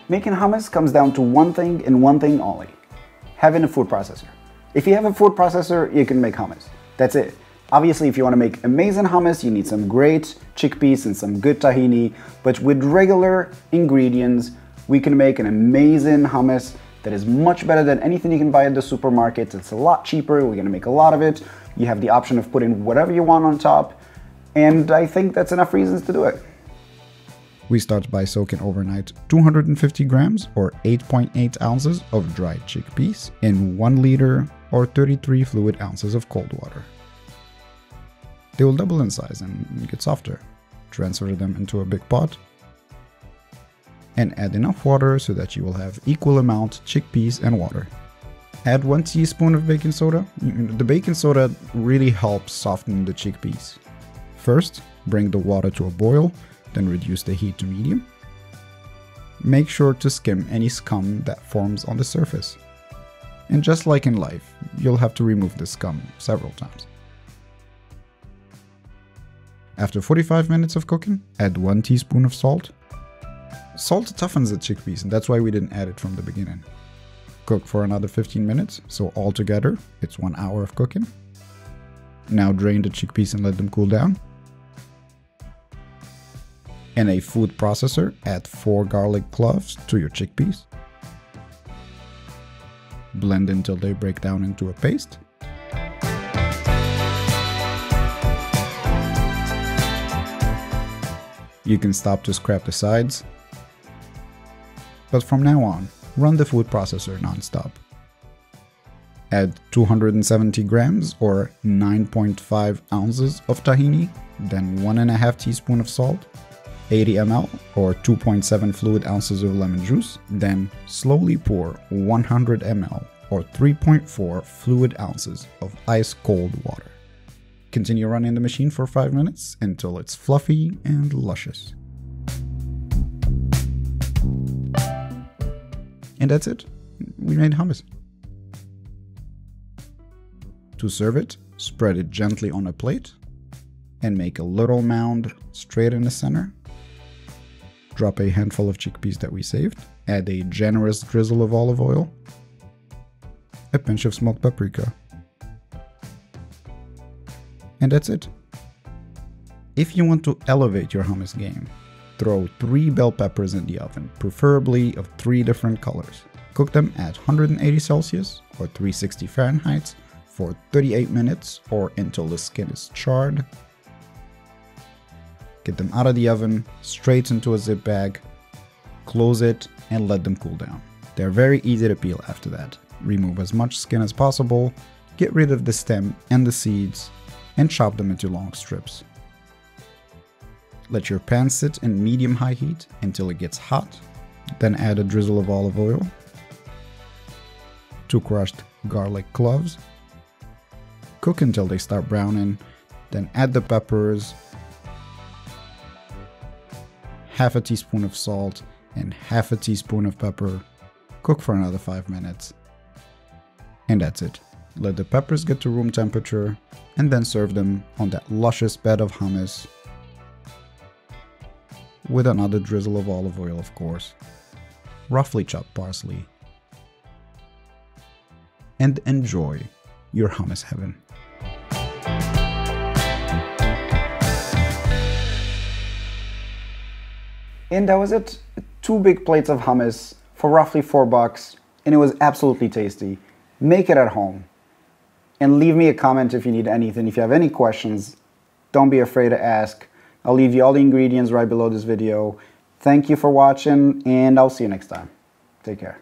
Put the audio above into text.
Making hummus comes down to one thing and one thing only: having a food processor. If you have a food processor, you can make hummus. That's it. Obviously, if you want to make amazing hummus, you need some great chickpeas and some good tahini, but with regular ingredients, we can make an amazing hummus that is much better than anything you can buy at the supermarket. It's a lot cheaper. We're gonna make a lot of it. You have the option of putting whatever you want on top, and I think that's enough reasons to do it. We start by soaking overnight 250 grams or 8.8 ounces of dried chickpeas in 1 liter or 33 fluid ounces of cold water. They will double in size and get softer. Transfer them into a big pot and add enough water so that you will have equal amount chickpeas and water. Add 1 teaspoon of baking soda. The baking soda really helps soften the chickpeas. First, bring the water to a boil, then reduce the heat to medium. Make sure to skim any scum that forms on the surface. And just like in life, you'll have to remove the scum several times. After 45 minutes of cooking, add 1 teaspoon of salt. Salt toughens the chickpeas, and that's why we didn't add it from the beginning. Cook for another 15 minutes, so altogether it's 1 hour of cooking. Now drain the chickpeas and let them cool down. In a food processor, add 4 garlic cloves to your chickpeas. Blend until they break down into a paste. You can stop to scrap the sides, but from now on, run the food processor non-stop. Add 270 grams or 9.5 ounces of tahini, then 1.5 teaspoon of salt, 80 ml or 2.7 fluid ounces of lemon juice, then slowly pour 100 ml or 3.4 fluid ounces of ice cold water. Continue running the machine for 5 minutes until it's fluffy and luscious. And that's it. We made hummus. To serve it, spread it gently on a plate and make a little mound straight in the center. Drop a handful of chickpeas that we saved. Add a generous drizzle of olive oil, a pinch of smoked paprika, and that's it. If you want to elevate your hummus game, throw 3 bell peppers in the oven, preferably of 3 different colors. Cook them at 180 Celsius or 360 Fahrenheit for 38 minutes or until the skin is charred. Get them out of the oven, straight into a zip bag, close it and let them cool down. They're very easy to peel after that. Remove as much skin as possible, get rid of the stem and the seeds, and chop them into long strips. Let your pan sit in medium-high heat until it gets hot, then add a drizzle of olive oil, 2 crushed garlic cloves. Cook until they start browning, then add the peppers, half a teaspoon of salt and half a teaspoon of pepper. Cook for another 5 minutes. And that's it. Let the peppers get to room temperature and then serve them on that luscious bed of hummus with another drizzle of olive oil, of course, roughly chopped parsley, and enjoy your hummus heaven. And that was it. 2 big plates of hummus for roughly $4, and it was absolutely tasty. Make it at home. And leave me a comment if you need anything. If you have any questions, don't be afraid to ask. I'll leave you all the ingredients right below this video. Thank you for watching, and I'll see you next time. Take care.